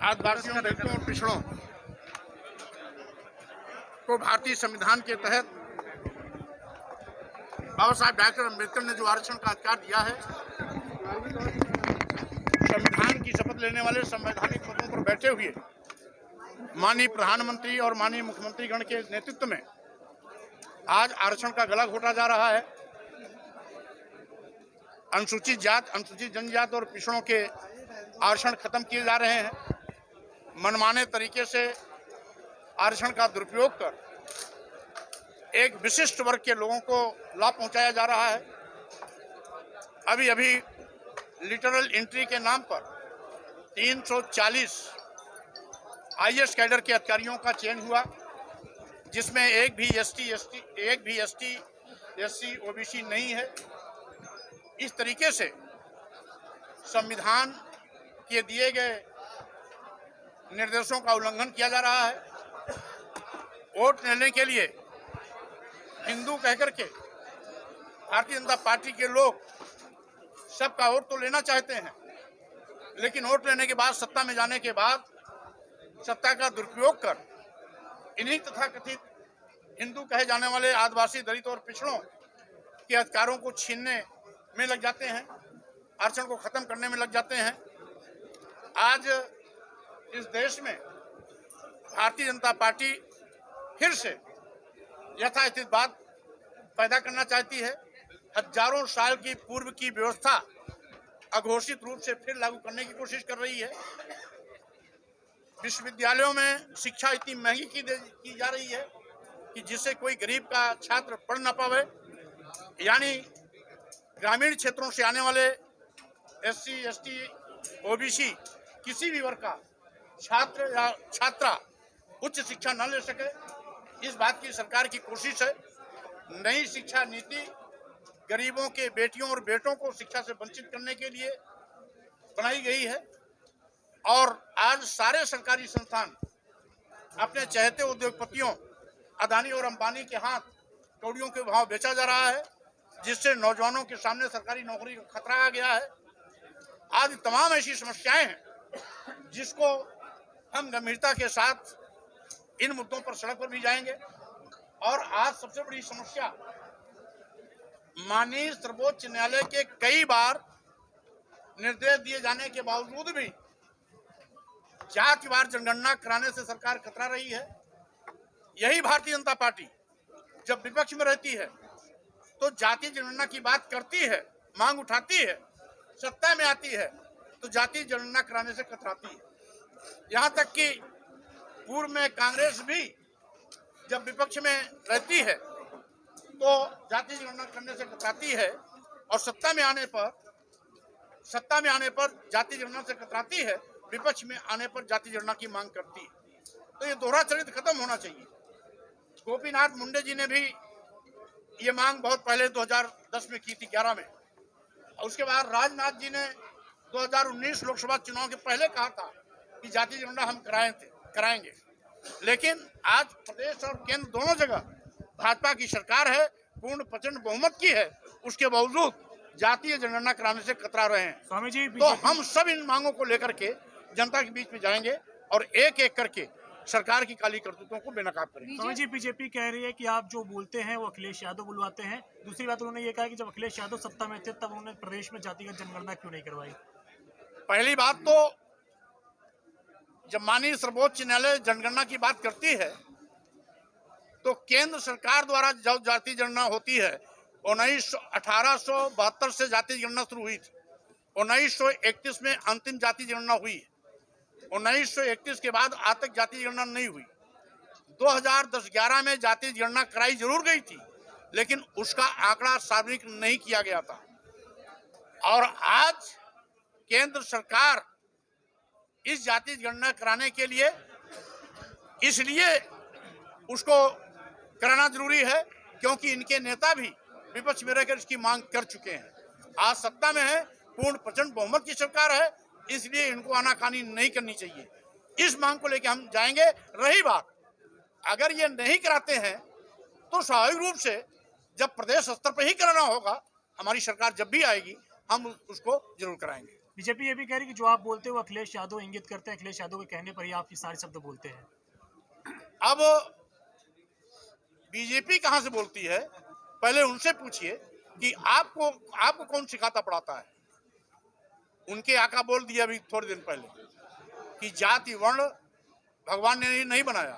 आदिवासियों, दलितों और पिछड़ों को भारतीय संविधान के तहत बाबा साहब डॉक्टर अम्बेडकर ने जो आरक्षण का अधिकार दिया है, संविधान की शपथ लेने वाले संवैधानिक पदों पर बैठे हुए माननीय प्रधानमंत्री और माननीय मुख्यमंत्री गण के नेतृत्व में आज आरक्षण का गला घोटा जा रहा है। अनुसूचित जात, अनुसूचित जनजात और पिछड़ों के आरक्षण खत्म किए जा रहे हैं। मनमाने तरीके से आरक्षण का दुरुपयोग कर एक विशिष्ट वर्ग के लोगों को लाभ पहुंचाया जा रहा है। अभी अभी लिटरल एंट्री के नाम पर 340 आईएएस कैडर के अधिकारियों का चयन हुआ, जिसमें एक भी एसटी, एससी, ओबीसी नहीं है। इस तरीके से संविधान के दिए गए निर्देशों का उल्लंघन किया जा रहा है। वोट लेने के लिए हिंदू कहकर के भारतीय जनता पार्टी के लोग सबका वोट तो लेना चाहते हैं, लेकिन वोट लेने के बाद, सत्ता में जाने के बाद, सत्ता का दुरुपयोग कर इन्हीं तथाकथित हिंदू कहे जाने वाले आदिवासी, दलित और पिछड़ों के अधिकारों को छीनने में लग जाते हैं, आरक्षण को खत्म करने में लग जाते हैं। आज इस देश में भारतीय जनता पार्टी फिर से यथास्थित बात पैदा करना चाहती है। हजारों साल की पूर्व की व्यवस्था अघोषित रूप से फिर लागू करने की कोशिश कर रही है। विश्वविद्यालयों में शिक्षा इतनी महंगी की जा रही है कि जिससे कोई गरीब का छात्र पढ़ ना पावे। यानी ग्रामीण क्षेत्रों से आने वाले एससी, एसटी, ओबीसी किसी भी वर्ग का छात्र या छात्रा उच्च शिक्षा न ले सके, इस बात की सरकार की कोशिश है। नई शिक्षा नीति गरीबों के बेटियों और बेटों को शिक्षा से वंचित करने के लिए बनाई गई है। और आज सारे सरकारी संस्थान अपने चहेते उद्योगपतियों अदानी और अंबानी के हाथ कौड़ियों के भाव बेचा जा रहा है, जिससे नौजवानों के सामने सरकारी नौकरी का खतरा आ गया है। आज तमाम ऐसी समस्याएं हैं जिसको हम गंभीरता के साथ इन मुद्दों पर सड़क पर भी जाएंगे। और आज सबसे बड़ी समस्या, माननीय सर्वोच्च न्यायालय के कई बार निर्देश दिए जाने के बावजूद भी जातिवार जनगणना कराने से सरकार कतरा रही है। यही भारतीय जनता पार्टी जब विपक्ष में रहती है तो जाति जनगणना की बात करती है, मांग उठाती है, सत्ता में आती है तो जाति जनगणना कराने से कतराती है। यहाँ तक कि पूर्व में कांग्रेस भी जब विपक्ष में रहती है तो जाति जनगणना करने से कतराती है, और सत्ता में आने पर जाति जनगणना से कतराती है, विपक्ष में आने पर जाति जनगणना की मांग करती है। तो ये दोहरा चरित्र खत्म होना चाहिए। गोपीनाथ मुंडे जी ने भी ये मांग बहुत पहले 2010 में की थी, 11 में। और उसके बाद राजनाथ जी ने 2019 लोकसभा चुनाव के पहले कहा था कि जाति जनगणना हम कराएंगे। लेकिन आज प्रदेश और केंद्र दोनों जगह भाजपा की सरकार है, पूर्ण प्रचंड बहुमत की है, उसके बावजूद जातीय जनगणना कराने से कतरा रहे हैं। स्वामी जी, तो हम सब इन मांगों को लेकर के जनता के बीच में जाएंगे और एक एक करके सरकार की काली करतूतों को बेनकाब करेंगे। स्वामी जी, बीजेपी कह रही है कि आप जो बोलते हैं वो अखिलेश यादव बुलवाते हैं। दूसरी बात उन्होंने ये कहा कि जब अखिलेश यादव सत्ता में थे तब उन्होंने प्रदेश में जातिगत जनगणना क्यों नहीं करवाई। पहली बात तो, जब माननीय सर्वोच्च न्यायालय जनगणना की बात करती है तो केंद्र सरकार द्वारा जब जाति जनगणना होती है, 1872 से जाति जनगणना शुरू हुई थी। 1931 में अंतिम जाति जनगणना हुई है। 1931 के बाद आज तक जाति जनगणना नहीं हुई। 2010-11 में जाति जनगणना कराई जरूर गई थी, लेकिन उसका आंकड़ा सार्वजनिक नहीं किया गया था। और आज केंद्र सरकार इस जाति जनगणना कराने के लिए इसलिए उसको कराना जरूरी है क्योंकि इनके नेता भी विपक्ष में रहकर इसकी मांग कर चुके हैं। आज सत्ता में है, पूर्ण प्रचंड बहुमत की सरकार है, इसलिए इनको आनाकानी नहीं करनी चाहिए। इस मांग को लेकर हम जाएंगे। रही बात, अगर ये नहीं कराते हैं तो स्वाभाविक रूप से जब प्रदेश स्तर पर ही कराना होगा, हमारी सरकार जब भी आएगी हम उसको जरूर कराएंगे। बीजेपी ये भी कह रही है कि जो आप बोलते हो अखिलेश यादव इंगित करते हैं, अखिलेश यादव के कहने पर ही आप ये सारे शब्द बोलते हैं। अब बीजेपी कहां से बोलती है, पहले उनसे पूछिए कि आपको कौन सिखाता पढ़ाता है। उनके आका बोल दिया अभी थोड़े दिन पहले कि जाति वर्ण भगवान ने नहीं बनाया,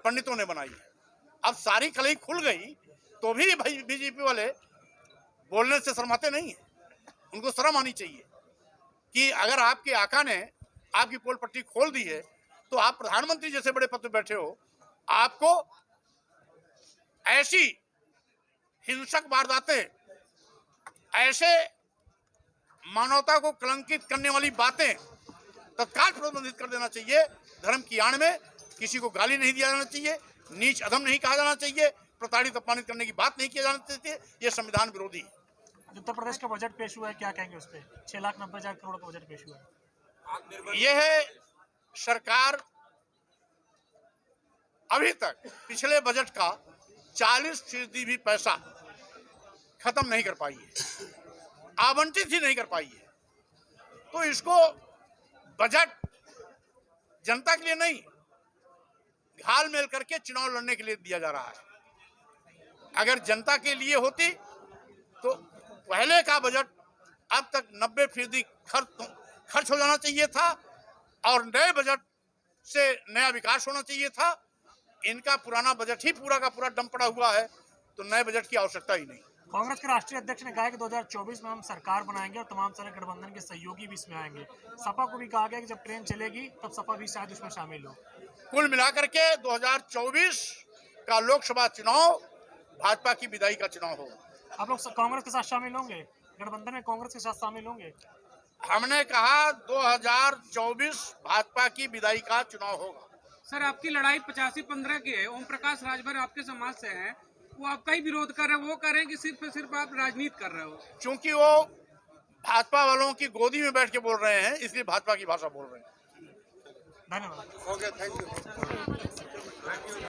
पंडितों ने बनाई है। अब सारी कलई खुल गई तो भी भाई बीजेपी वाले बोलने से शर्माते नहीं है। उनको शर्म आनी चाहिए कि अगर आपके आका ने आपकी पोल पट्टी खोल दी है तो आप प्रधानमंत्री जैसे बड़े पद पे बैठे हो, आपको ऐसी हिंसक वारदातें, ऐसे मानवता को कलंकित करने वाली बातें तत्काल प्रतिबंधित कर देना चाहिए। धर्म की आड़ में किसी को गाली नहीं दिया जाना चाहिए, नीच अधम नहीं कहा जाना चाहिए, प्रताड़ित अपमानित करने की बात नहीं किया जाना चाहिए। ये संविधान विरोधी है। उत्तर प्रदेश का बजट पेश हुआ है, क्या कहेंगे उस पर? 6,90,000 करोड़ का बजट पेश हुआ है। यह है सरकार अभी तक पिछले बजट का 40% भी पैसा खत्म नहीं कर पाई है, आवंटित ही नहीं कर पाई है। तो इसको बजट जनता के लिए नहीं, घाल मेल करके चुनाव लड़ने के लिए दिया जा रहा है। अगर जनता के लिए होती तो पहले का बजट अब तक 90% खर्च हो जाना चाहिए था और नए बजट से नया विकास होना चाहिए था। इनका पुराना बजट ही पूरा का पूरा डम पड़ा हुआ है, तो नए बजट की आवश्यकता ही नहीं। कांग्रेस के राष्ट्रीय अध्यक्ष ने कहा है कि 2024 में हम सरकार बनाएंगे और तमाम सारे गठबंधन के सहयोगी भी इसमें आएंगे। सपा को भी कहा गया कि जब ट्रेन चलेगी तब सपा भी शायद उसमें शामिल हो। कुल मिलाकर के 2024 का लोकसभा चुनाव भाजपा की विदाई का चुनाव होगा। आप लोग कांग्रेस के साथ शामिल होंगे, गठबंधन में कांग्रेस के साथ शामिल होंगे? हमने कहा 2024 भाजपा की विदाई का चुनाव होगा। सर, आपकी लड़ाई 85-15 की है। ओम प्रकाश राजभर आपके समाज से हैं, वो आपका ही विरोध कर रहे हैं। वो कह रहे हैं कि सिर्फ आप राजनीति कर रहे हो। क्योंकि वो भाजपा वालों की गोदी में बैठ के बोल रहे हैं, इसलिए भाजपा की भाषा बोल रहे हैं। धन्यवाद। Okay, thank you.